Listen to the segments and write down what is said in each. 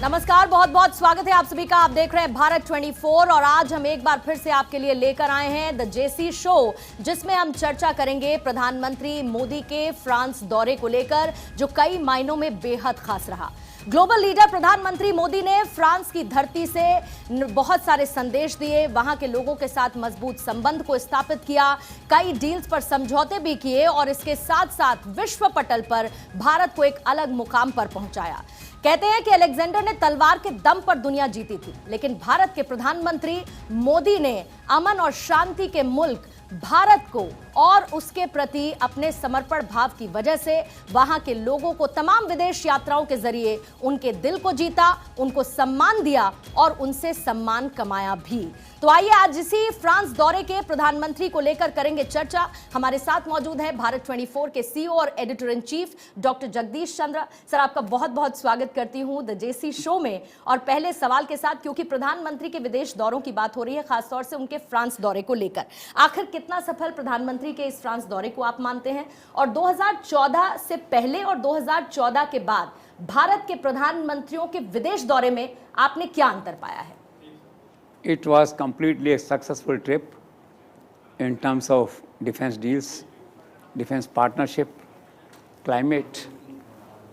नमस्कार, बहुत बहुत स्वागत है आप सभी का। आप देख रहे हैं भारत 24 और आज हम एक बार फिर से आपके लिए लेकर आए हैं द जेसी शो, जिसमें हम चर्चा करेंगे प्रधानमंत्री मोदी के फ्रांस दौरे को लेकर, जो कई मायनों में बेहद खास रहा। ग्लोबल लीडर प्रधानमंत्री मोदी ने फ्रांस की धरती से बहुत सारे संदेश दिए, वहां के लोगों के साथ मजबूत संबंध को स्थापित किया, कई डील्स पर समझौते भी किए और इसके साथ साथ विश्व पटल पर भारत को एक अलग मुकाम पर पहुंचाया। कहते हैं कि अलेक्जेंडर ने तलवार के दम पर दुनिया जीती थी, लेकिन भारत के प्रधानमंत्री मोदी ने अमन और शांति के मुल्क भारत को और उसके प्रति अपने समर्पण भाव की वजह से वहां के लोगों को तमाम विदेश यात्राओं के जरिए उनके दिल को जीता, उनको सम्मान दिया और उनसे सम्मान कमाया भी। तो आइए आज इसी फ्रांस दौरे के प्रधानमंत्री को लेकर करेंगे चर्चा। हमारे साथ मौजूद है भारत 24 के सीईओ और editor in chief doctor Jagdish Chandra. Sir, आपका बहुत बहुत स्वागत करती हूं द जेसी शो में। और पहले सवाल के साथ, क्योंकि प्रधानमंत्री के विदेश दौरों की बात हो रही है, खासतौर से उनके फ्रांस दौरे को लेकर, आखिर कितना सफल प्रधानमंत्री के इस फ्रांस दौरे को आप मानते हैं? और 2014 से पहले और 2014 के बाद भारत के प्रधानमंत्रियों के विदेश दौरे में आपने क्या अंतर पाया है? It was completely a successful trip in terms of defense deals, defense partnership, climate,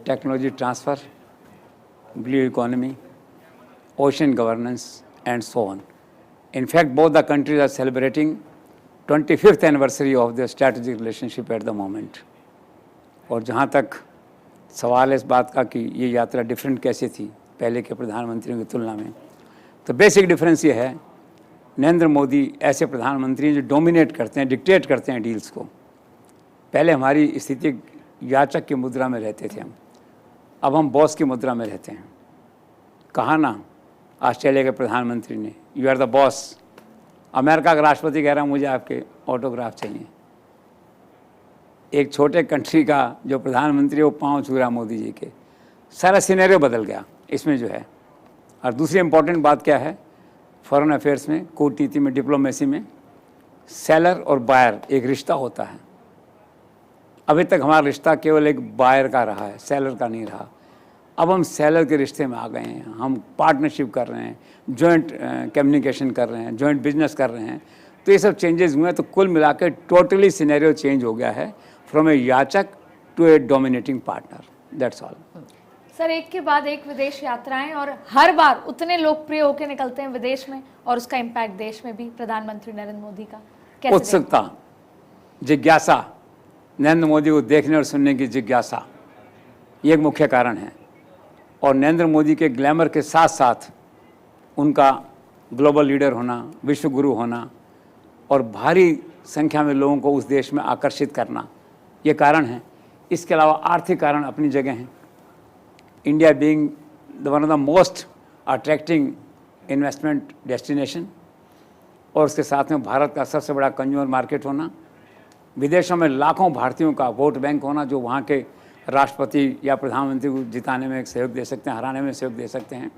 technology transfer, blue economy, ocean governance, and so on. In fact, both the countries are celebrating 25th anniversary of their strategic relationship at the moment. और जहाँ तक सवाल है इस बात का कि ये यात्रा डिफरेंट कैसे थी पहले के प्रधानमंत्रियों की तुलना में, तो बेसिक डिफरेंस ये है, नरेंद्र मोदी ऐसे प्रधानमंत्री हैं जो डोमिनेट करते हैं, डिक्टेट करते हैं डील्स को। पहले हमारी स्थिति याचक की मुद्रा में रहते थे हम, अब हम बॉस की मुद्रा में रहते हैं। कहा ना ऑस्ट्रेलिया के प्रधानमंत्री ने, you are the boss. America का राष्ट्रपति कह रहा है मुझे आपके ऑटोग्राफ चाहिए। एक छोटे कंट्री का जो प्रधानमंत्री है वो पाँव छू रहा मोदी जी के। सारा सिनेरियो बदल गया इसमें जो है। और दूसरी इंपॉर्टेंट बात क्या है, फॉरेन अफेयर्स में, कूटनीति में, डिप्लोमेसी में सेलर और बायर एक रिश्ता होता है। अभी तक हमारा रिश्ता केवल एक बायर का रहा है, सेलर का नहीं रहा। अब हम सेलर के रिश्ते में आ गए हैं, हम पार्टनरशिप कर रहे हैं, जॉइंट कम्युनिकेशन कर रहे हैं, जॉइंट बिजनेस कर रहे हैं। तो ये सब चेंजेस हुए हैं। तो कुल मिला के टोटली सिनेरियो चेंज हो गया है, फ्रॉम ए याचक to a dominating partner. That's all. Sir, एक के बाद एक विदेश यात्राएं और हर बार उतने लोकप्रिय होकर निकलते हैं विदेश में, और उसका इम्पैक्ट देश में भी प्रधानमंत्री नरेंद्र मोदी का कैसे? उत्सुकता, जिज्ञासा, नरेंद्र मोदी को देखने और सुनने की जिज्ञासा, ये एक मुख्य कारण है। और नरेंद्र मोदी के ग्लैमर के साथ साथ उनका ग्लोबल लीडर होना, विश्व गुरु होना और भारी संख्या में लोगों को उस देश में आकर्षित करना, ये कारण है। इसके अलावा आर्थिक कारण अपनी जगह हैं। India being one of the most attracting investment destination, और उसके साथ में भारत का सबसे बड़ा कंज्यूमर मार्केट होना, विदेशों में लाखों भारतीयों का वोट बैंक होना जो वहाँ के राष्ट्रपति या प्रधानमंत्री को जिताने में सहयोग दे सकते हैं, हराने में सहयोग दे सकते हैं।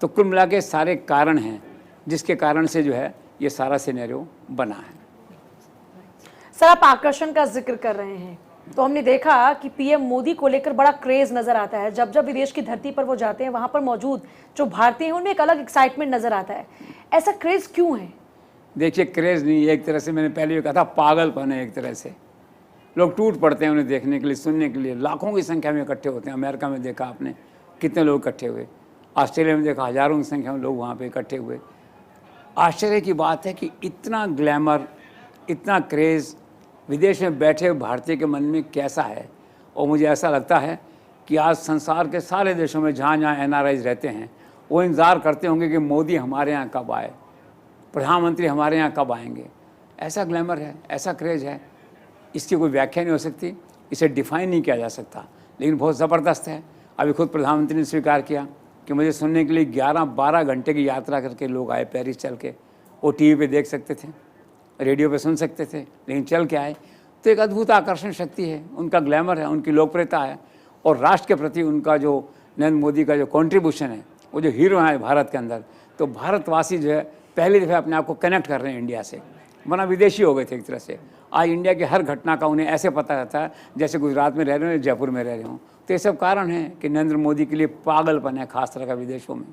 तो कुल मिला के सारे कारण हैं जिसके कारण से जो है ये सारा सिनेरियो बना है। सर, आप आकर्षण का जिक्र कर रहे हैं, तो हमने देखा कि पीएम मोदी को लेकर बड़ा क्रेज नजर आता है। जब जब विदेश की धरती पर वो जाते हैं, वहां पर मौजूद जो भारतीय हैं उनमें एक अलग एक्साइटमेंट नजर आता है। ऐसा क्रेज क्यों है? देखिए, क्रेज नहीं, एक तरह से मैंने पहले भी कहा था, पागलपन है। एक तरह से लोग टूट पड़ते हैं उन्हें देखने के लिए, सुनने के लिए। लाखों की संख्या में इकट्ठे होते हैं। अमेरिका में देखा आपने कितने लोग इकट्ठे हुए, ऑस्ट्रेलिया में देखा हज़ारों की संख्या में लोग वहाँ पे इकट्ठे हुए। आश्चर्य की बात है कि इतना ग्लैमर, इतना क्रेज़ विदेश में बैठे भारतीय के मन में कैसा है। और मुझे ऐसा लगता है कि आज संसार के सारे देशों में जहाँ जहाँ एनआरआईज रहते हैं वो इंतज़ार करते होंगे कि मोदी हमारे यहाँ कब आए, प्रधानमंत्री हमारे यहाँ कब आएंगे। ऐसा ग्लैमर है, ऐसा क्रेज़ है, इसकी कोई व्याख्या नहीं हो सकती, इसे डिफ़ाइन नहीं किया जा सकता, लेकिन बहुत ज़बरदस्त है। अभी खुद प्रधानमंत्री ने स्वीकार किया कि मुझे सुनने के लिए 11-12 घंटे की यात्रा करके लोग आए पेरिस चल के। वो टीवी पे देख सकते थे, रेडियो पे सुन सकते थे, लेकिन चल के आए। तो एक अद्भुत आकर्षण शक्ति है, उनका ग्लैमर है, उनकी लोकप्रियता है, और राष्ट्र के प्रति उनका जो नरेंद्र मोदी का जो कॉन्ट्रीब्यूशन है, वो जो हीरो है भारत के अंदर। तो भारतवासी जो है पहली दफ़ा अपने आप को कनेक्ट कर रहे हैं इंडिया से, वरना विदेशी हो गए थे एक तरह से। आज इंडिया की हर घटना का उन्हें ऐसे पता रहता है जैसे गुजरात में रह रहे हो या जयपुर में रह रहे हो। तो ये सब कारण है कि नरेंद्र मोदी के लिए पागलपन है खास तरह का विदेशों में।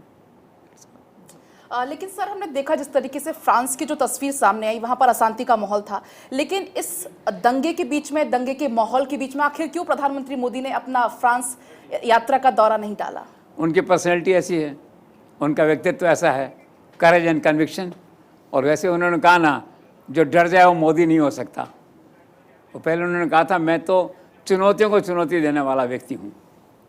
लेकिन सर हमने देखा जिस तरीके से फ्रांस की जो तस्वीर सामने आई, वहां पर अशांति का माहौल था, लेकिन इस दंगे के बीच में, दंगे के माहौल के बीच में आखिर क्यों प्रधानमंत्री मोदी ने अपना फ्रांस यात्रा का दौरा नहीं डाला? उनकी पर्सनैलिटी ऐसी है, उनका व्यक्तित्व ऐसा है, करेज एंड कन्विक्शन। और वैसे उन्होंने कहा ना, जो डर जाए वो मोदी नहीं हो सकता। वो पहले उन्होंने कहा था मैं तो चुनौतियों को चुनौती देने वाला व्यक्ति हूँ।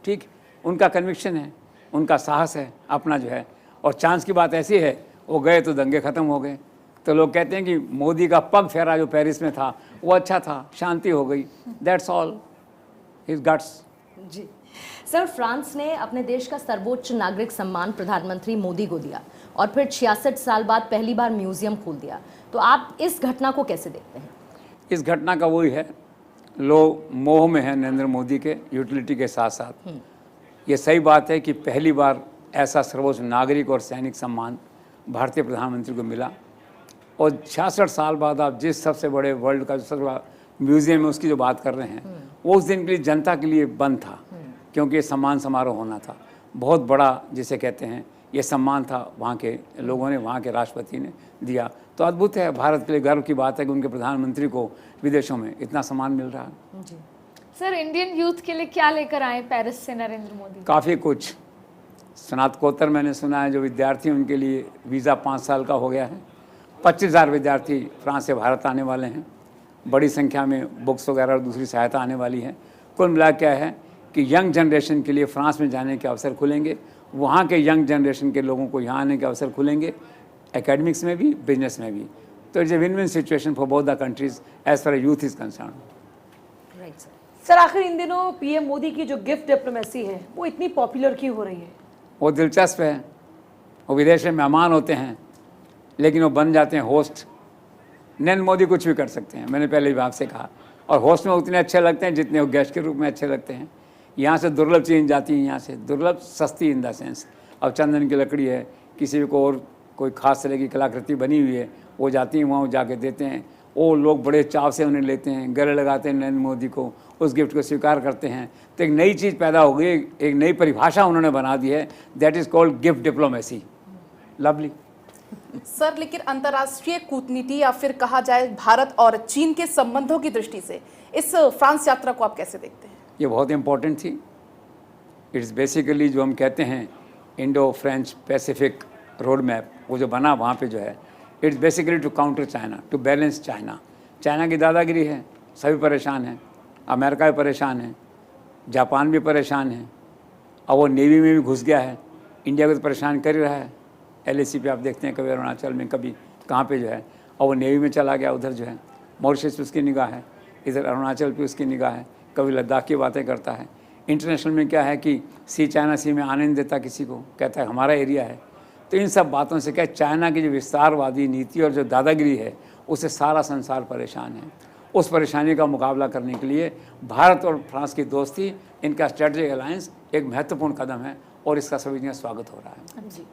ठीक, उनका कन्विक्शन है, उनका साहस है अपना जो है। और चांस की बात ऐसी है, वो गए तो दंगे ख़त्म हो गए। तो लोग कहते हैं कि मोदी का पग फेरा जो पेरिस में था वो अच्छा था, शांति हो गई। That's all his guts. जी सर, फ्रांस ने अपने देश का सर्वोच्च नागरिक सम्मान प्रधानमंत्री मोदी को दिया और फिर 66 साल बाद पहली बार म्यूजियम खोल दिया। तो आप इस घटना को कैसे देखते हैं? इस घटना का वही है, लोग मोह में हैं नरेंद्र मोदी के यूटिलिटी के साथ साथ। ये सही बात है कि पहली बार ऐसा सर्वोच्च नागरिक और सैनिक सम्मान भारतीय प्रधानमंत्री को मिला। और 66 साल बाद आप जिस सबसे बड़े वर्ल्ड का जो सबसे बड़ा म्यूजियम है उसकी जो बात कर रहे हैं, वो उस दिन के लिए जनता के लिए बंद था, क्योंकि ये सम्मान समारोह होना था। बहुत बड़ा जिसे कहते हैं ये सम्मान था, वहाँ के लोगों ने, वहाँ के राष्ट्रपति ने दिया। तो अद्भुत है, भारत के लिए गर्व की बात है कि उनके प्रधानमंत्री को विदेशों में इतना सम्मान मिल रहा है। जी सर, इंडियन यूथ के लिए क्या लेकर आए पेरिस से नरेंद्र मोदी? काफ़ी कुछ। स्नातकोत्तर मैंने सुना है जो विद्यार्थी उनके लिए वीज़ा 5 साल का हो गया है। 25,000 विद्यार्थी फ्रांस से भारत आने वाले हैं। बड़ी संख्या में बुक्स वगैरह और दूसरी सहायता आने वाली है। कुल मिला क्या है कि यंग जनरेशन के लिए फ्रांस में जाने के अवसर खुलेंगे, वहाँ के यंग जनरेशन के लोगों को यहाँ आने के अवसर खुलेंगे, एकेडमिक्स में भी, बिजनेस में भी। तो it's a win win situation for both the countries as far youth is concern. Right sir. Sir, आखिर इन दिनों पीएम मोदी की जो गिफ्ट डिप्लोमेसी है वो इतनी पॉपुलर क्यों हो रही है? वो दिलचस्प है। वो विदेश में मेहमान होते हैं लेकिन वो बन जाते हैं होस्ट। नरेंद्र मोदी कुछ भी कर सकते हैं, मैंने पहले भी आपसे कहा। और होस्ट में उतने अच्छे लगते हैं जितने वो गेस्ट के रूप में अच्छे लगते हैं। यहाँ से दुर्लभ चीज़ जाती है, यहाँ से दुर्लभ सस्ती इन द सेंस। अब चंदन की लकड़ी है, किसी को और कोई खास तरह की कलाकृति बनी हुई है, वो जाती हैं वहाँ जाके देते हैं। वो लोग बड़े चाव से उन्हें लेते हैं, गले लगाते हैं नरेंद्र मोदी को, उस गिफ्ट को स्वीकार करते हैं। तो एक नई चीज़ पैदा हो गई, एक नई परिभाषा उन्होंने बना दी है, that is called gift diplomacy. Lovely. Sir, लेकिन अंतर्राष्ट्रीय कूटनीति या फिर कहा जाए भारत और चीन के संबंधों की दृष्टि से इस फ्रांस यात्रा को आप कैसे देखते हैं? ये बहुत इम्पोर्टेंट थी। इट्स बेसिकली जो हम कहते हैं Indo French Pacific road map, वो जो बना वहाँ पे जो है, it's basically to counter China, to balance China. China की दादागिरी है, सभी परेशान हैं, अमेरिका भी परेशान है, जापान भी परेशान है, और वो नेवी में भी घुस गया है, इंडिया को तो परेशान कर ही रहा है। LAC पे आप देखते हैं, कभी अरुणाचल में, कभी कहाँ पे जो है, और वो नेवी में चला गया। उधर जो है मॉरिशस पे उसकी निगाह है, इधर अरुणाचल पे उसकी निगाह है, कभी लद्दाख की बातें करता है। इंटरनेशनल में क्या है कि चाइना सी में आने नहीं देता किसी को, कहता है हमारा एरिया है। तो इन सब बातों से क्या, चाइना की जो विस्तारवादी नीति और जो दादागिरी है, उससे सारा संसार परेशान है। उस परेशानी का मुकाबला करने के लिए भारत और फ्रांस की दोस्ती, इनका स्ट्रेटजिक अलायंस एक महत्वपूर्ण कदम है और इसका सभी जगह स्वागत हो रहा है। जी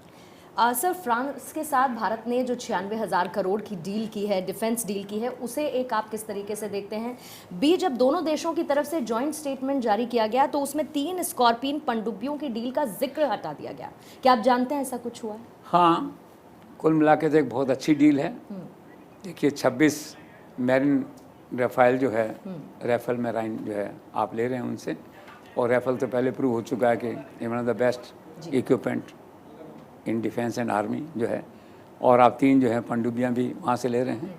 सर, फ्रांस के साथ भारत ने जो 96,000 करोड़ की डील की है, डिफेंस डील की है, उसे एक आप किस तरीके से देखते हैं? बी, जब दोनों देशों की तरफ से जॉइंट स्टेटमेंट जारी किया गया तो उसमें 3 स्कॉर्पियन पनडुब्बियों की डील का जिक्र हटा दिया गया। क्या आप जानते हैं ऐसा कुछ हुआ है? हाँ, कुल मिला के तो एक बहुत अच्छी डील है। देखिए 26 मैरिन राफेल जो है, राफेल मैराइन जो है आप ले रहे हैं उनसे, और राफेल तो पहले प्रूव हो चुका है कि one of the best equipment in defence and army जो है, और आप 3 जो है पनडुब्बियाँ भी वहाँ से ले रहे हैं।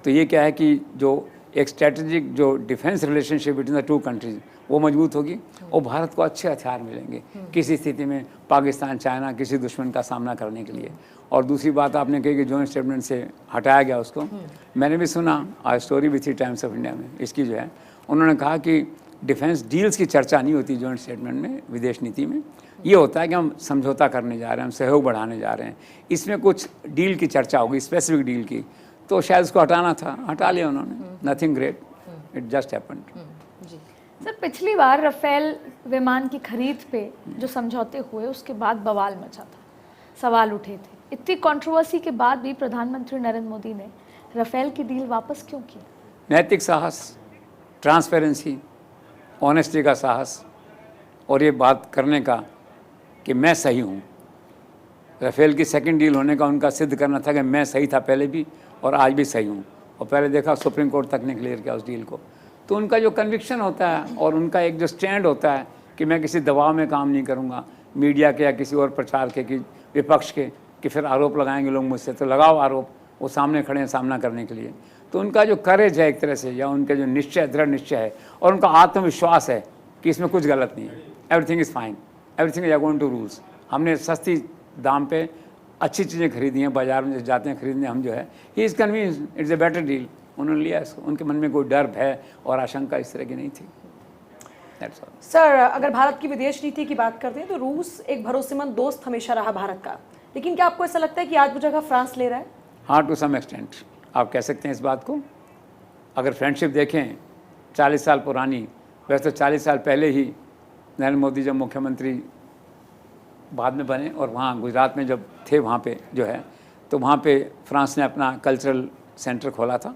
तो ये क्या है कि जो एक स्ट्रेटजिक जो defence relationship between the 2 countries वो मजबूत होगी और भारत को अच्छे हथियार मिलेंगे किसी स्थिति में पाकिस्तान, चाइना, किसी दुश्मन का सामना करने के लिए। और दूसरी बात आपने कही कि जॉइंट स्टेटमेंट से हटाया गया उसको, मैंने भी सुना आज स्टोरी भी थी टाइम्स ऑफ इंडिया में इसकी जो है, उन्होंने कहा कि डिफेंस डील्स की चर्चा नहीं होती जॉइंट स्टेटमेंट में, विदेश नीति में। ये होता है कि हम समझौता करने जा रहे हैं, हम सहयोग बढ़ाने जा रहे हैं, इसमें कुछ डील की चर्चा होगी, स्पेसिफिक डील की, तो शायद उसको हटाना था, हटा लिया उन्होंने। Nothing great, it just happened. Sir, पिछली बार राफेल विमान की खरीद पे जो समझौते हुए उसके बाद बवाल मचा था, सवाल उठे थे। इतनी कंट्रोवर्सी के बाद भी प्रधानमंत्री नरेंद्र मोदी ने राफेल की डील वापस क्यों की? नैतिक साहस, ट्रांसपेरेंसी, ऑनेस्टी का साहस और ये बात करने का कि मैं सही हूँ। राफेल की सेकंड डील होने का उनका सिद्ध करना था कि मैं सही था पहले भी और आज भी सही हूँ, और पहले देखा सुप्रीम कोर्ट तक ने क्लियर किया उस डील को। तो उनका जो कन्विक्शन होता है और उनका एक जो स्टैंड होता है कि मैं किसी दबाव में काम नहीं करूँगा, मीडिया के या किसी और प्रचार के कि विपक्ष के कि फिर आरोप लगाएंगे लोग मुझसे, तो लगाओ आरोप, वो सामने खड़े हैं सामना करने के लिए। तो उनका जो करेज है एक तरह से, या उनका जो निश्चय, दृढ़ निश्चय है और उनका आत्मविश्वास है कि इसमें कुछ गलत नहीं है, everything is fine, everything is according to rules. हमने सस्ती दाम पे अच्छी चीज़ें खरीदी हैं, बाजार में जाते हैं खरीदने हम जो है, he is convince it's a better deal. उन्होंने लिया इसको, उनके मन में कोई डर, भय और आशंका इस तरह की नहीं थी। That's all. सर, अगर भारत की विदेश नीति की बात करते हैं तो रूस एक भरोसेमंद दोस्त हमेशा रहा भारत का, लेकिन क्या आपको ऐसा लगता है कि आज वो जगह फ्रांस ले रहा है? हाँ, टू सम एक्सटेंट आप कह सकते हैं इस बात को। अगर फ्रेंडशिप देखें 40 साल पुरानी, वैसे तो 40 साल पहले ही नरेंद्र मोदी जब मुख्यमंत्री बाद में बने और वहाँ गुजरात में जब थे वहाँ पे जो है, तो वहाँ पे फ्रांस ने अपना कल्चरल सेंटर खोला था।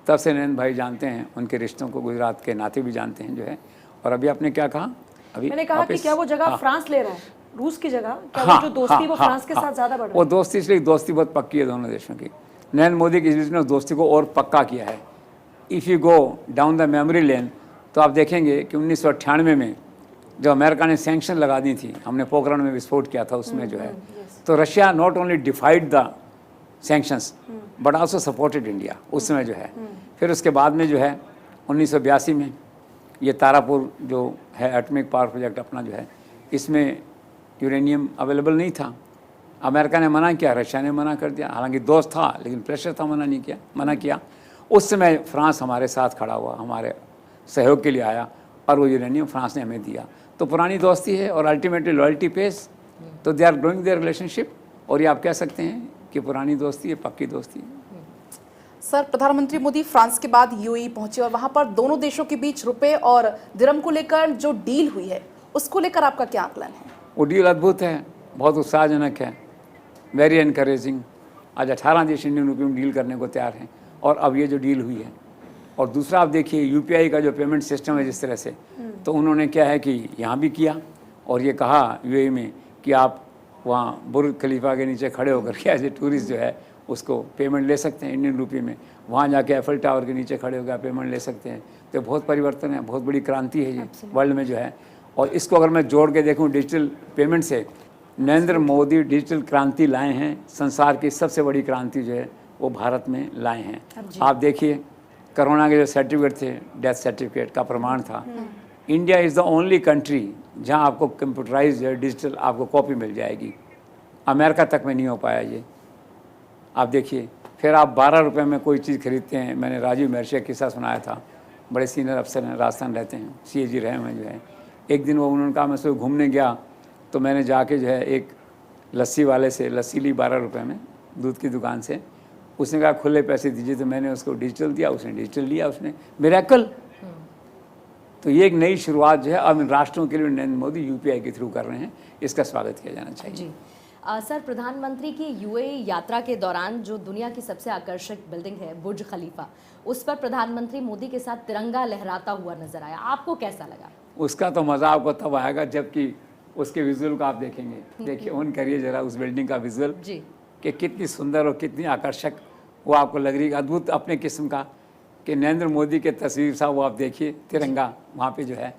तब से नरेंद्र भाई जानते हैं उनके रिश्तों को, गुजरात के नाते भी जानते हैं जो है। और अभी आपने क्या कहा? अभी मैंने कहा कि क्या वो जगह हाँ, फ्रांस ले रहा है रूस की जगह? क्या हाँ, वो जो दोस्ती वो हाँ, फ्रांस के हाँ, साथ ज्यादा बढ़ रहा वो है? दोस्ती इसलिए दोस्ती बहुत पक्की है दोनों देशों की। नरेंद्र मोदी की इस बीच ने उस दोस्ती को और पक्का किया है। If you go down the memory lane तो आप देखेंगे कि 1998 में जब अमेरिका ने सैंक्शन लगा दी थी, हमने पोखरण में विस्फोट किया था उसमें जो है, तो Russia not only डिफाइड the sanctions but also supported India उस समय जो है। फिर उसके बाद में जो है 1982 में ये तारापुर जो है एटॉमिक पावर प्रोजेक्ट अपना जो है, इसमें यूरेनियम अवेलेबल नहीं था। अमेरिका ने मना किया, रशिया ने मना कर दिया, हालांकि दोस्त था लेकिन प्रेशर था, मना किया। उस समय फ्रांस हमारे साथ खड़ा हुआ, हमारे सहयोग के लिए आया और वो यूरेनियम फ्रांस ने हमें दिया। तो पुरानी दोस्ती है और अल्टीमेटली लॉयल्टी पेस, तो they are growing their relationship. और ये आप कह सकते हैं कि पुरानी दोस्ती है, पक्की दोस्ती है। सर, प्रधानमंत्री मोदी फ्रांस के बाद यूएई पहुंचे और वहां पर दोनों देशों के बीच रुपए और दिरहम को लेकर जो डील हुई है उसको लेकर आपका क्या आकलन है? वो डील अद्भुत है, बहुत उत्साहजनक है, वेरी एनकरेजिंग। आज 18 देश इंडियन रुपये में डील करने को तैयार हैं और अब ये जो डील हुई है। और दूसरा आप देखिए यूपीआई का जो पेमेंट सिस्टम है जिस तरह से, तो उन्होंने क्या है कि यहाँ भी किया और ये कहा यूएई में कि आप वहाँ बुर्ज खलीफा के नीचे खड़े होकर के एज ए टूरिस्ट जो है उसको पेमेंट ले सकते हैं इंडियन रुपये में। वहाँ जाके एफएल टावर के नीचे खड़े होकर पेमेंट ले सकते हैं। तो बहुत परिवर्तन है, बहुत बड़ी क्रांति है ये वर्ल्ड में जो है। और इसको अगर मैं जोड़ के देखूँ डिजिटल पेमेंट से, नरेंद्र मोदी डिजिटल क्रांति लाए हैं, संसार की सबसे बड़ी क्रांति जो है वो भारत में लाए हैं। आप देखिए कोरोना के जो सर्टिफिकेट थे, डेथ सर्टिफिकेट का प्रमाण था, India is the only country जहां आपको कंप्यूटराइज डिजिटल आपको कॉपी मिल जाएगी। अमेरिका तक में नहीं हो पाया ये, आप देखिए। फिर आप 12 रुपये में कोई चीज़ खरीदते हैं। मैंने राजीव महर्षि का किस्सा सुनाया था, बड़े सीनियर अफसर हैं, राजस्थान रहते हैं, CAG रहे हैं जो है। एक दिन वो उन्होंने कहा मैं सुबह घूमने गया तो मैंने जाके जो है एक लस्सी वाले से लस्सी ली 12 रुपये में, दूध की दुकान से। उसने कहा खुले पैसे दीजिए, तो मैंने उसको डिजिटल दिया, उसने डिजिटल लिया, उसने मिरेकल। तो ये एक नई शुरुआत जो है अब इन राष्ट्रों के लिए नरेंद्र मोदी यूपीआई के थ्रू कर रहे हैं, इसका स्वागत किया जाना चाहिए। जी सर, प्रधानमंत्री की यूएई यात्रा के दौरान जो दुनिया की सबसे आकर्षक बिल्डिंग है बुर्ज खलीफा, उस पर प्रधानमंत्री मोदी के साथ तिरंगा लहराता हुआ नजर आया, आपको कैसा लगा? उसका तो मज़ा आपको तब आएगा जबकि उसके विजुअल को आप देखेंगे। देखिए ऑन करिए जरा उस बिल्डिंग का विजुअल जी, कि कितनी सुंदर और कितनी आकर्षक वो आपको लग रही है, अद्भुत अपने किस्म का। कि नरेंद्र मोदी के तस्वीर साहब वो आप देखिए, तिरंगा वहाँ पे जो है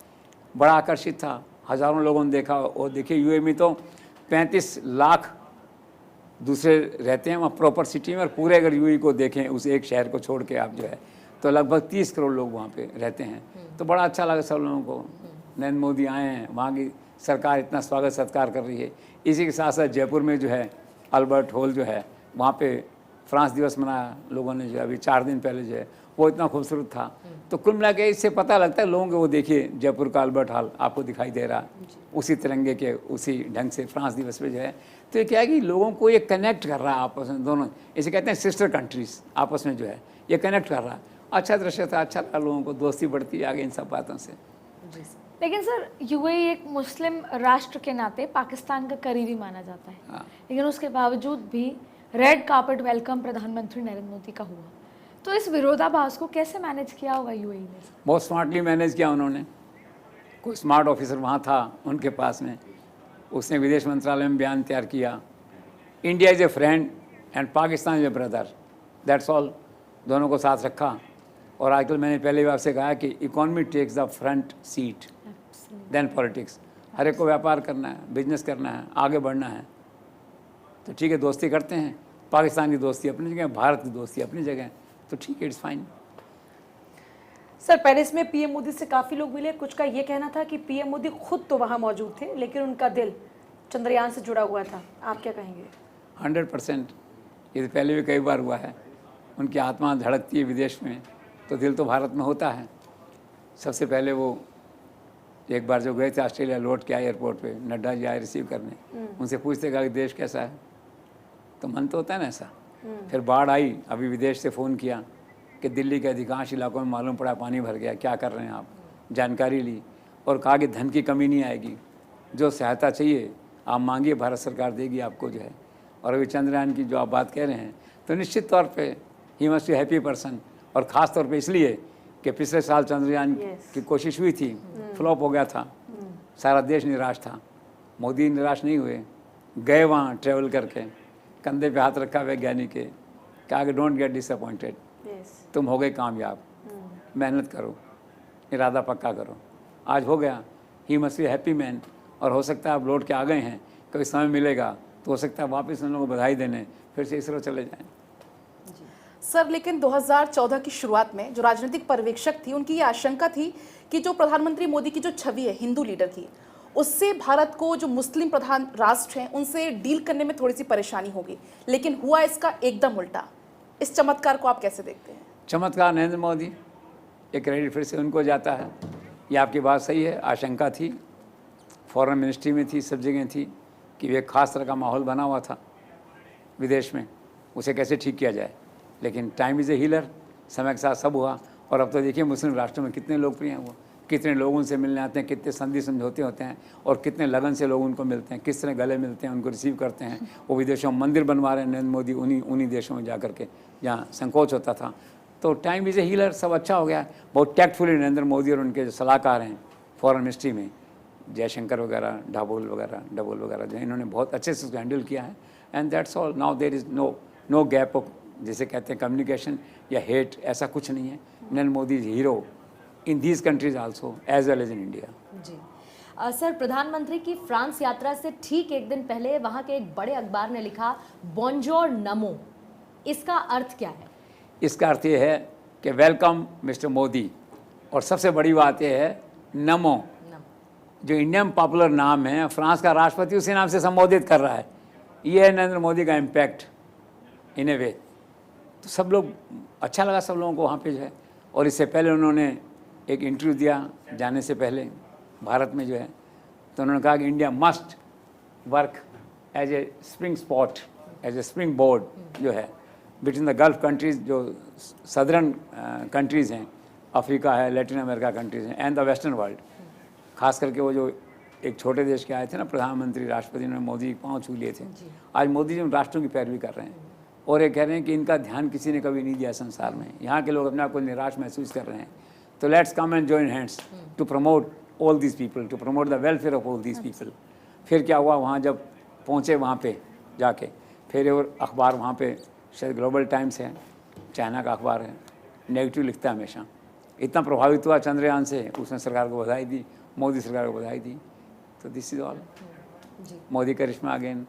बड़ा आकर्षित था, हज़ारों लोगों ने देखा। और देखिए यूएई में तो 35 लाख दूसरे रहते हैं वहाँ प्रॉपर सिटी में, और पूरे अगर यूएई को देखें उस एक शहर को छोड़ के आप जो है तो लगभग 30 करोड़ लोग वहाँ पे रहते हैं। तो बड़ा अच्छा लगा सब लोगों को, नरेंद्र मोदी आए हैं, वहाँ की सरकार इतना स्वागत सत्कार कर रही है। इसी के साथ साथ जयपुर में जो है अल्बर्ट हॉल जो है वहाँ पे फ्रांस दिवस मनाया लोगों ने, जो अभी 4 दिन पहले जो है, वो इतना खूबसूरत था। तो कुल मिला के इससे पता लगता है लोगों को, वो देखिए जयपुर का अल्बर्ट हॉल आपको दिखाई दे रहा, उसी तिरंगे के उसी ढंग से फ्रांस दिवस पे जो है। तो ये क्या है कि लोगों को ये कनेक्ट कर रहा है आपस में, दोनों इसे कहते हैं सिस्टर कंट्रीज, आपस में जो है ये कनेक्ट कर रहा है। अच्छा दृश्य था, अच्छा था, लोगों को दोस्ती बढ़ती है आगे इन सब बातों से। लेकिन सर यूएई एक मुस्लिम राष्ट्र के नाते पाकिस्तान का करीबी माना जाता है, लेकिन उसके बावजूद भी रेड कार्पेट वेलकम प्रधानमंत्री नरेंद्र मोदी का हुआ। तो इस विरोधाभास को कैसे मैनेज किया होगा यूएई ने? बहुत स्मार्टली मैनेज किया उन्होंने। कोई स्मार्ट ऑफिसर वहाँ था उनके पास में, उसने विदेश मंत्रालय में बयान तैयार किया, India is a friend and Pakistan is a brother, that's all. दोनों को साथ रखा। और आजकल मैंने पहले भी आपसे कहा कि economy takes the front seat then politics. हर एक को व्यापार करना है, बिजनेस करना है, आगे बढ़ना है, तो ठीक है, दोस्ती करते हैं। पाकिस्तान की दोस्ती अपनी जगह, भारत की दोस्ती अपनी जगह, तो ठीक है, इट्स फाइन। सर, पेरिस में पीएम मोदी से काफ़ी लोग मिले। कुछ का ये कहना था कि पीएम मोदी खुद तो वहाँ मौजूद थे, लेकिन उनका दिल चंद्रयान से जुड़ा हुआ था। आप क्या कहेंगे? 100%। ये तो पहले भी कई बार हुआ है। उनकी आत्मा धड़कती है विदेश में, तो दिल तो भारत में होता है। सबसे पहले वो एक बार जो गए थे ऑस्ट्रेलिया, लौट के आए एयरपोर्ट पे, नड्डा जी आए रिसीव करने, उनसे पूछते कहा कि देश कैसा है, तो मन तो होता है ना ऐसा। फिर बाढ़ आई, अभी विदेश से फ़ोन किया कि दिल्ली के अधिकांश इलाकों में मालूम पड़ा पानी भर गया, क्या कर रहे हैं आप, जानकारी ली और कहा कि धन की कमी नहीं आएगी, जो सहायता चाहिए आप मांगिए, भारत सरकार देगी आपको जो है। और अभी चंद्रयान की जो आप बात कह रहे हैं, तो निश्चित तौर पे he must be happy person. और ख़ास तौर पे इसलिए कि पिछले साल चंद्रयान की कोशिश हुई थी, फ्लॉप हो गया था, सारा देश निराश था। मोदी निराश नहीं हुए, गए वहाँ ट्रैवल करके, कंधे पे हाथ रखा वैज्ञानिक के, कहा कि डोंट गेट डिसअपॉइंटेड, तुम हो गए कामयाब, मेहनत करो, इरादा पक्का करो। आज हो गया, he must be happy man. और हो सकता है आप लौट के आ गए हैं, कभी समय मिलेगा तो हो सकता है वापस उन लोगों को बधाई देने फिर से इसरो चले जाएं। सर, लेकिन 2014 की शुरुआत में जो राजनीतिक पर्यवेक्षक थी, उनकी ये आशंका थी कि जो प्रधानमंत्री मोदी की जो छवि है हिंदू लीडर की, उससे भारत को जो मुस्लिम प्रधान राष्ट्र हैं उनसे डील करने में थोड़ी सी परेशानी होगी, लेकिन हुआ इसका एकदम उल्टा। इस चमत्कार को आप कैसे देखते हैं? चमत्कार नरेंद्र मोदी, एक क्रेडिट फिर से उनको जाता है। ये आपकी बात सही है, आशंका थी, फॉरेन मिनिस्ट्री में थी, सब जगह थी कि एक ख़ास तरह का माहौल बना हुआ था विदेश में, उसे कैसे ठीक किया जाए। लेकिन टाइम इज़ ए हीलर, समय के साथ सब हुआ। और अब तो देखिए मुस्लिम राष्ट्रों में कितने लोकप्रिय हैं वो, कितने लोग उनसे मिलने आते हैं, कितने संधि समझौते होते हैं और कितने लगन से लोग उनको मिलते हैं, किस तरह गले मिलते हैं, उनको रिसीव करते हैं। वो विदेशों में मंदिर बनवा रहे हैं नरेंद्र मोदी उन्हीं देशों में जा करके जहाँ संकोच होता था। तो टाइम इज़ ए हीलर, सब अच्छा हो गया। बहुत टैक्टफुली नरेंद्र मोदी और उनके जो सलाहकार हैं फॉरेन मिनिस्ट्री में, जयशंकर वगैरह, डबोल वगैरह जो इन्होंने बहुत अच्छे से उसको हैंडल किया है। And that's all, now there is no gap of, जैसे कहते हैं कम्युनिकेशन या हेट, ऐसा कुछ नहीं है। Narendra Modi is hero in these countries also as well as in India. जी सर, प्रधानमंत्री की फ्रांस यात्रा से ठीक एक दिन पहले वहां के एक बड़े अखबार ने लिखा बोंजोर नमो, इसका अर्थ क्या है? इसका अर्थ ये है कि वेलकम मिस्टर मोदी, और सबसे बड़ी बात यह है नमो, जो इंडियन पॉपुलर नाम है, फ्रांस का राष्ट्रपति उसी नाम से संबोधित कर रहा है। ये है नरेंद्र मोदी का इम्पैक्ट इन ए वे। तो सब लोग, अच्छा लगा सब लोगों को वहाँ पे जो है। और इससे पहले उन्होंने एक इंटरव्यू दिया जाने से पहले भारत में जो है, तो उन्होंने कहा कि India must work as a spring spot, as a springboard जो है बिटवीन द गल्फ कंट्रीज़, जो सदर्न कंट्रीज़ हैं, अफ्रीका है, लैटिन अमेरिका कंट्रीज़ हैं, एंड द वेस्टर्न वर्ल्ड। खास करके वो जो एक छोटे देश के आए थे ना प्रधानमंत्री, राष्ट्रपति ने मोदी के पाँव छू लिए थे। आज मोदी जी उन राष्ट्रों की पैरवी कर रहे हैं और ये कह रहे हैं कि इनका ध्यान किसी ने कभी नहीं दिया संसार में, यहाँ के लोग अपने आप को निराश महसूस कर रहे हैं। तो let's come and join hands to promote all these people, to promote the welfare of all these people. फिर क्या हुआ, वहाँ जब पहुँचे वहाँ पे जाके, फिर और अखबार वहाँ पे शायद ग्लोबल टाइम्स है, चाइना का अखबार है, नेगेटिव लिखता है हमेशा। इतना प्रभावित हुआ चंद्रयान से, उसने सरकार को बधाई दी, मोदी सरकार को बधाई दी। तो दिस इज ऑल, मोदी करिश्मा अगेन।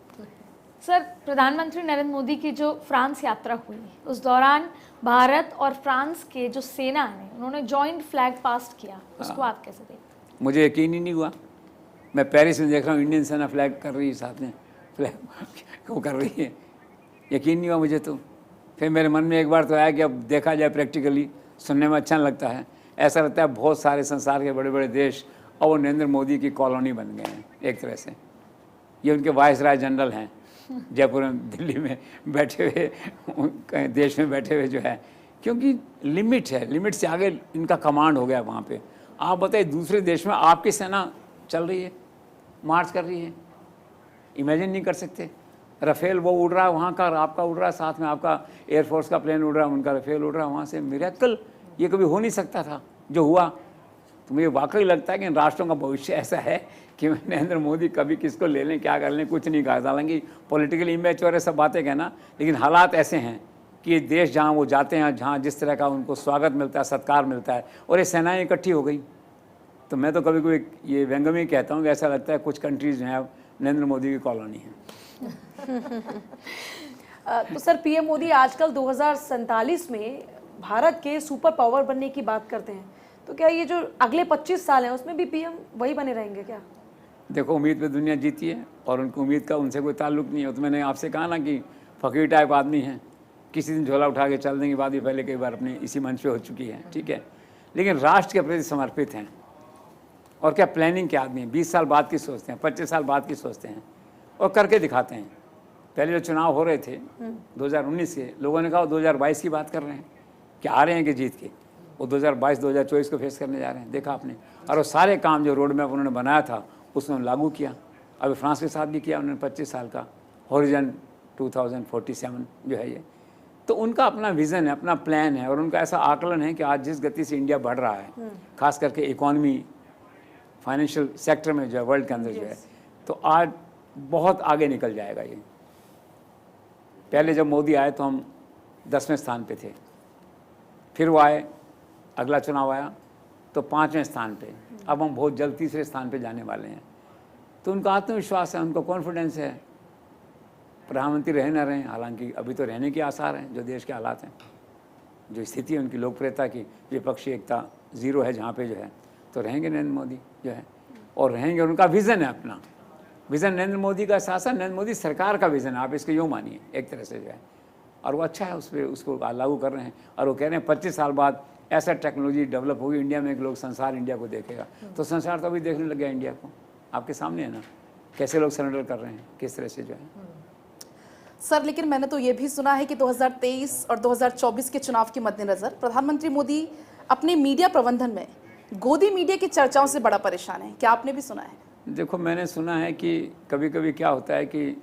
सर, प्रधानमंत्री नरेंद्र मोदी की जो फ्रांस यात्रा हुई, उस दौरान भारत और फ्रांस के जो सेना ने, उन्होंने जॉइंट फ्लैग पास्ट किया, उसको आप कैसे देखते हैं? मुझे यकीन ही नहीं हुआ। मैं पेरिस में देख रहा हूँ इंडियन सेना फ्लैग कर रही है, साथ में फ्लैग वो कर रही है, यकीन नहीं हुआ मुझे। तो फिर मेरे मन में एक बार तो आया कि अब देखा जाए प्रैक्टिकली, सुनने में अच्छा लगता है। ऐसा लगता है बहुत सारे संसार के बड़े बड़े देश और वो नरेंद्र मोदी की कॉलोनी बन गए हैं एक तरह से। ये उनके वाइसराय जनरल हैं, जयपुर में, दिल्ली में बैठे हुए, देश में बैठे हुए जो है, क्योंकि लिमिट है, लिमिट से आगे इनका कमांड हो गया वहाँ पे। आप बताइए दूसरे देश में आपकी सेना चल रही है, मार्च कर रही है, इमेजिन नहीं कर सकते। राफेल वो उड़ रहा है वहाँ का, आपका उड़ रहा है, साथ में आपका एयरफोर्स का प्लेन उड़ रहा है, उनका राफेल उड़ रहा है वहाँ से। मिरेकल, ये कभी हो नहीं सकता था जो हुआ। तो मुझे वाकई लगता है कि इन राष्ट्रों का भविष्य ऐसा है कि नरेंद्र मोदी कभी किसको ले लें, क्या कर लें, कुछ नहीं कहा। हालांकि पॉलिटिकल इमेच्योर है, सब बातें कहना, लेकिन हालात ऐसे हैं कि ये देश जहाँ वो जाते हैं, जहाँ जिस तरह का उनको स्वागत मिलता है, सत्कार मिलता है, और ये सेनाएँ इकट्ठी हो गई। तो मैं तो कभी कभी ये व्यंग में कहता हूँ कि ऐसा लगता है कुछ कंट्रीज जो हैं नरेंद्र मोदी की कॉलोनी है। तो सर, पीएम मोदी आजकल 2047 में भारत के सुपर पावर बनने की बात करते हैं, तो क्या ये जो अगले 25 साल हैं उसमें भी पीएम वही बने रहेंगे क्या? देखो, उम्मीद पे दुनिया जीती है और उनकी उम्मीद का उनसे कोई ताल्लुक नहीं है। तो मैंने आपसे कहा ना कि फकीर टाइप आदमी है, किसी दिन झोला उठा के चल देंगे, बात ये पहले कई बार अपनी इसी मंच पे हो चुकी है, ठीक है। लेकिन राष्ट्र के प्रति समर्पित हैं और क्या प्लानिंग के आदमी हैं। 20 साल बाद की सोचते हैं, 25 साल बाद की सोचते हैं और करके दिखाते हैं। पहले जो चुनाव हो रहे थे 2019 के, लोगों ने कहा 2022 की बात कर रहे हैं, क्या आ रहे हैं कि जीत के, वो 2022-2024 को फेस करने जा रहे हैं। देखा आपने, और वो सारे काम जो रोड मैप उन्होंने बनाया था उसमें लागू किया। अभी फ्रांस के साथ भी किया उन्होंने 25 साल का हॉरिजन 2047 जो है ये। तो उनका अपना विज़न है, अपना प्लान है, और उनका ऐसा आकलन है कि आज जिस गति से इंडिया बढ़ रहा है, खास करके इकॉनमी, फाइनेंशियल सेक्टर में जो है, वर्ल्ड के अंदर जो है, तो आज बहुत आगे निकल जाएगा ये। पहले जब मोदी आए तो हम 10वें स्थान पे थे, फिर वो आए, अगला चुनाव आया तो 5वें स्थान पे, अब हम बहुत जल्द 3रे स्थान पे जाने वाले हैं। तो उनका आत्मविश्वास है, उनको कॉन्फिडेंस है। प्रधानमंत्री रहे ना रहें, हालांकि अभी तो रहने के आसार हैं, जो देश के हालात हैं, जो स्थिति है उनकी लोकप्रियता की, विपक्षी एकता 0 है जहाँ पे जो है, तो रहेंगे नरेंद्र मोदी जो है, और रहेंगे। उनका विज़न है, अपना विज़न नरेंद्र मोदी का शासन, नरेंद्र मोदी सरकार का विज़न है, आप इसको यूँ मानिए एक तरह से जो है, और वो अच्छा है, उस पर उसको लागू कर रहे हैं। और वो कह रहे हैं 25 साल बाद ऐसा टेक्नोलॉजी डेवलप होगी इंडिया में कि लोग संसार इंडिया को देखेगा। तो संसार तो अभी देखने लग गया इंडिया को, आपके सामने है ना, कैसे लोग सरेंडर कर रहे हैं, किस तरह से जो है। सर, लेकिन मैंने तो ये भी सुना है कि 2023 और 2024 के चुनाव के मद्देनजर प्रधानमंत्री मोदी अपने मीडिया प्रबंधन में गोदी मीडिया की चर्चाओं से बड़ा परेशान है, क्या आपने भी सुना है? देखो, मैंने सुना है कि कभी कभी क्या होता है कि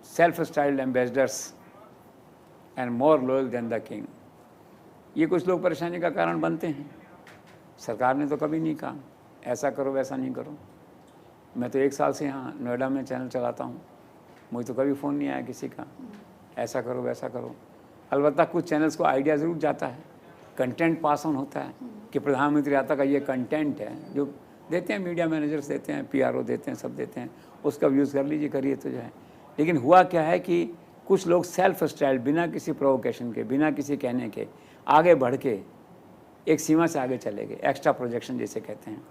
self styled ambassadors and more loyal than the king, ये कुछ लोग परेशानी का कारण बनते हैं। सरकार ने तो कभी नहीं कहा ऐसा करो वैसा नहीं करो। मैं तो 1 साल से यहाँ नोएडा में चैनल चलाता हूँ, मुझे तो कभी फ़ोन नहीं आया किसी का ऐसा करो वैसा करो। अलबत्ता कुछ चैनल्स को आइडिया ज़रूर जाता है, कंटेंट पास ऑन होता है कि प्रधानमंत्री आता का ये कंटेंट है, जो देते हैं मीडिया मैनेजर्स देते हैं, PRO देते हैं, सब देते हैं, उसका यूज़ कर लीजिए, करिए तो जो है। लेकिन हुआ क्या है कि कुछ लोग सेल्फ स्टाइल, बिना किसी प्रोवोकेशन के, बिना किसी कहने के, आगे बढ़ के एक सीमा से आगे चले गए, एक्स्ट्रा प्रोजेक्शन जिसे कहते हैं।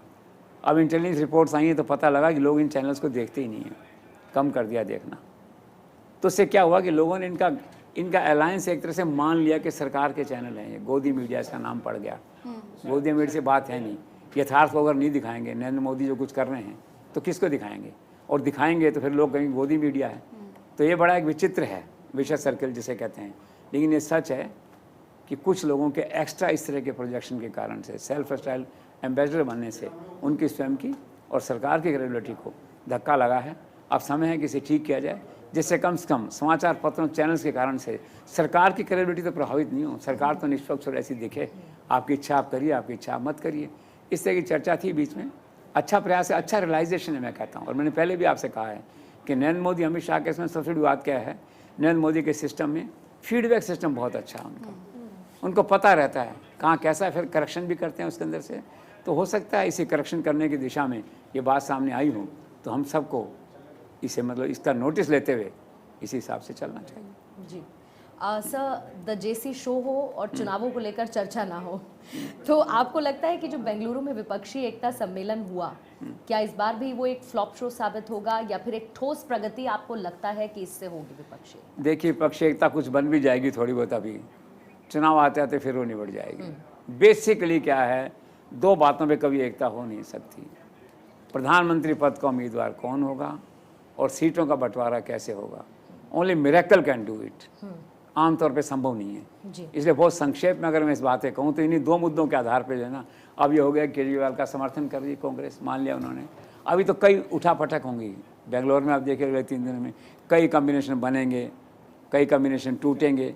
अब इंटेलिजेंस रिपोर्ट्स आई हैं तो पता लगा कि लोग इन चैनल्स को देखते ही नहीं हैं, कम कर दिया देखना। तो उससे क्या हुआ कि लोगों ने इनका अलायंस एक तरह से मान लिया कि सरकार के चैनल हैं ये, गोदी मीडिया इसका नाम पड़ गया। गोदी मीडिया से बात है नहीं, यथार्थ को अगर नहीं दिखाएंगे नरेंद्र मोदी जो कुछ कर रहे हैं तो किसको दिखाएंगे, और दिखाएंगे तो फिर लोग कहेंगे गोदी मीडिया है। तो ये बड़ा एक विचित्र है, विशेष सर्कल जिसे कहते हैं। लेकिन ये सच है कि कुछ लोगों के एक्स्ट्रा इस तरह के प्रोजेक्शन के कारण से, सेल्फ स्टाइल एम्बेसडर बनने से उनकी स्वयं की और सरकार की क्रेडिबिलिटी को धक्का लगा है। अब समय है कि इसे ठीक किया जाए, जिससे कम से कम समाचार पत्रों, चैनल्स के कारण से सरकार की क्रेडिबिलिटी तो प्रभावित नहीं हो। सरकार तो निष्पक्ष और ऐसी दिखे, आपकी इच्छा आप करिए, आपकी इच्छा आप मत करिए। इस तरह की चर्चा थी बीच में, अच्छा प्रयास है, अच्छा रियलाइजेशन है मैं कहता हूँ। और मैंने पहले भी आपसे कहा है कि नरेंद्र मोदी, अमित शाह के इसमें सबसे बड़ी बात क्या है, नरेंद्र मोदी के सिस्टम में फीडबैक सिस्टम बहुत अच्छा है उनका, उनको पता रहता है कहाँ कैसा है, फिर करेक्शन भी करते हैं उसके अंदर से। तो हो सकता है इसे करेक्शन करने की दिशा में ये बात सामने आई हो, तो हम सबको इसे मतलब इसका नोटिस लेते हुए इसी हिसाब से चलना चाहिए। जी सर, द जेसी शो हो और चुनावों को लेकर चर्चा ना हो, तो आपको लगता है कि जो बेंगलुरु में विपक्षी एकता सम्मेलन हुआ, क्या इस बार भी वो एक फ्लॉप शो साबित होगा या फिर एक ठोस प्रगति आपको लगता है कि इससे होगी विपक्षी? देखिए, विपक्षी एकता कुछ बन भी जाएगी थोड़ी बहुत, अभी चुनाव आते आते फिर वो निबट जाएगी। बेसिकली क्या है, 2 बातों पे कभी एकता हो नहीं सकती। प्रधानमंत्री पद का उम्मीदवार कौन होगा और सीटों का बंटवारा कैसे होगा। Only miracle can do it, आमतौर पे संभव नहीं है। इसलिए बहुत संक्षेप में अगर मैं इस बातें कहूँ तो इन्हीं 2 मुद्दों के आधार पे जो है ना, अब ये हो गया केजरीवाल का समर्थन कर दी कांग्रेस, मान लिया उन्होंने। अभी तो कई उठापटक होंगी बेंगलोर में, आप देखिए अगले 3 दिनों में कई कॉम्बिनेशन बनेंगे, कई कॉम्बिनेशन टूटेंगे।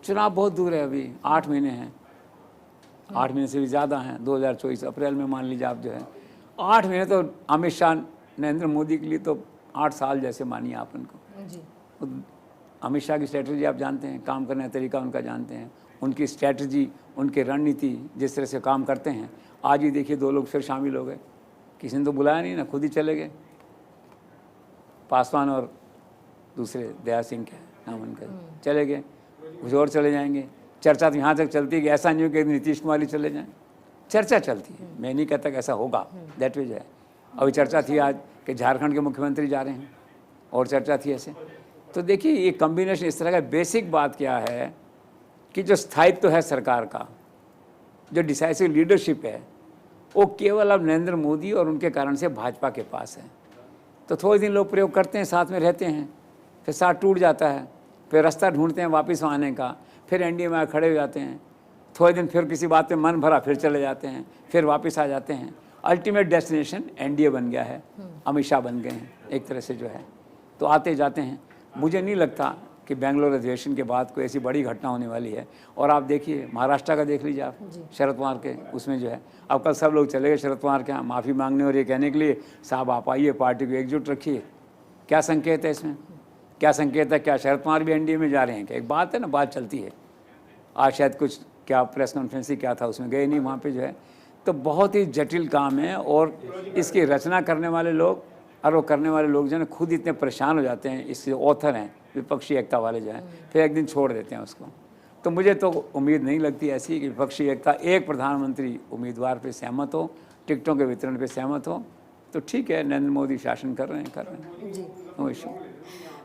चुनाव बहुत दूर है, अभी 8 महीने हैं, 8 महीने से भी ज़्यादा हैं। 2024 अप्रैल में मान लीजिए आप जो है 8 महीने, तो अमित शाह नरेंद्र मोदी के लिए तो 8 साल जैसे मानिए आप उनको। जी। अमित शाह की स्ट्रेटजी आप जानते हैं, काम करने का तरीका उनका जानते हैं, उनकी स्ट्रेटजी, उनकी रणनीति जिस तरह से काम करते हैं। आज ही देखिए 2 लोग फिर शामिल हो गए, किसी ने तो बुलाया नहीं ना, खुद ही चले गए, पासवान और दूसरे दया सिंह के नाम उनका, चले गए, कुछ और चले जाएंगे। चर्चा तो यहाँ तक चलती है कि ऐसा नहीं हो कि नीतीश कुमार ही चले जाएं, चर्चा चलती है, मैं नहीं कहता कि ऐसा होगा, दैट वे जो है। अभी चर्चा थी आज कि झारखंड के मुख्यमंत्री जा रहे हैं, और चर्चा थी ऐसे। तो देखिए ये कॉम्बिनेशन इस तरह का, बेसिक बात क्या है कि जो स्थायित्व है सरकार का, जो डिसाइसिव लीडरशिप है, वो केवल अब नरेंद्र मोदी और उनके कारण से भाजपा के पास है। तो थोड़े दिन लोग प्रयोग करते हैं, साथ में रहते हैं, फिर साथ टूट जाता है, फिर रास्ता ढूंढते हैं वापस आने का, फिर एनडीए में खड़े हो जाते हैं, थोड़े दिन फिर किसी बात पे मन भरा, फिर चले जाते हैं, फिर वापस आ जाते हैं। अल्टीमेट डेस्टिनेशन एनडीए बन गया है, अमित शाह बन गए हैं एक तरह से जो है, तो आते जाते हैं। मुझे नहीं लगता कि बेंगलोर अधिवेशन के बाद कोई ऐसी बड़ी घटना होने वाली है। और आप देखिए महाराष्ट्र का देख लीजिए आप, शरद पवार के उसमें जो है, अब कल सब लोग चले गए शरद पवार के यहाँ माफ़ी मांगने और ये कहने के लिए साहब आप आइए, पार्टी को एकजुट रखिए। क्या संकेत है इसमें, क्या संकेत है? क्या शरद पवार भी एनडीए में जा रहे हैं क्या? एक बात है ना, बात चलती है। आज शायद कुछ क्या प्रेस कॉन्फ्रेंस ही क्या था, उसमें गए नहीं वहाँ पे जो है। तो बहुत ही जटिल काम है, और इसकी रचना करने वाले लोग और वो करने वाले लोग जो है खुद इतने परेशान हो जाते हैं, इसके ऑथर हैं विपक्षी एकता वाले जो हैं, फिर एक दिन छोड़ देते हैं उसको। तो मुझे तो उम्मीद नहीं लगती ऐसी कि विपक्षी एकता, एक प्रधानमंत्री उम्मीदवार पे सहमत हो, टिकटों के वितरण पे सहमत हो, तो ठीक है, नरेंद्र मोदी शासन कर रहे हैं जी। No issue.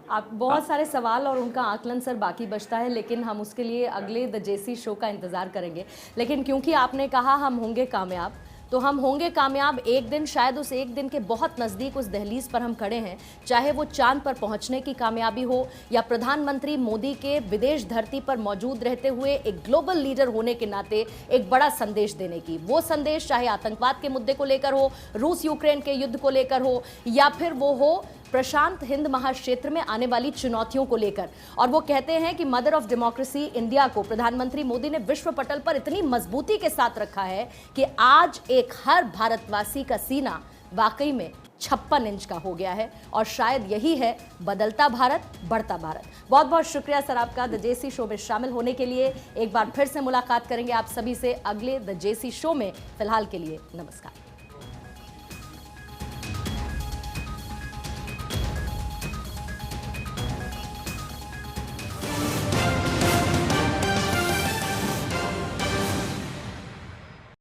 आप बहुत सारे सवाल और उनका आकलन सर बाकी बचता है, लेकिन हम उसके लिए अगले द जेसी शो का इंतज़ार करेंगे। लेकिन क्योंकि आपने कहा हम होंगे कामयाब, तो हम होंगे कामयाब एक दिन, शायद उस एक दिन के बहुत नज़दीक उस दहलीज पर हम खड़े हैं, चाहे वो चांद पर पहुंचने की कामयाबी हो या प्रधानमंत्री मोदी के विदेश धरती पर मौजूद रहते हुए एक ग्लोबल लीडर होने के नाते एक बड़ा संदेश देने की। वो संदेश चाहे आतंकवाद के मुद्दे को लेकर हो, रूस यूक्रेन के युद्ध को लेकर हो, या फिर वो हो प्रशांत हिंद महाक्षेत्र में आने वाली चुनौतियों को लेकर। और वो कहते हैं कि मदर ऑफ डेमोक्रेसी इंडिया को प्रधानमंत्री मोदी ने विश्व पटल पर इतनी मजबूती के साथ रखा है कि आज एक हर भारतवासी का सीना वाकई में 56 इंच का हो गया है। और शायद यही है बदलता भारत, बढ़ता भारत। बहुत बहुत शुक्रिया सर आपका द जेसी शो में शामिल होने के लिए। एक बार फिर से मुलाकात करेंगे आप सभी से अगले द जेसी शो में। फिलहाल के लिए नमस्कार।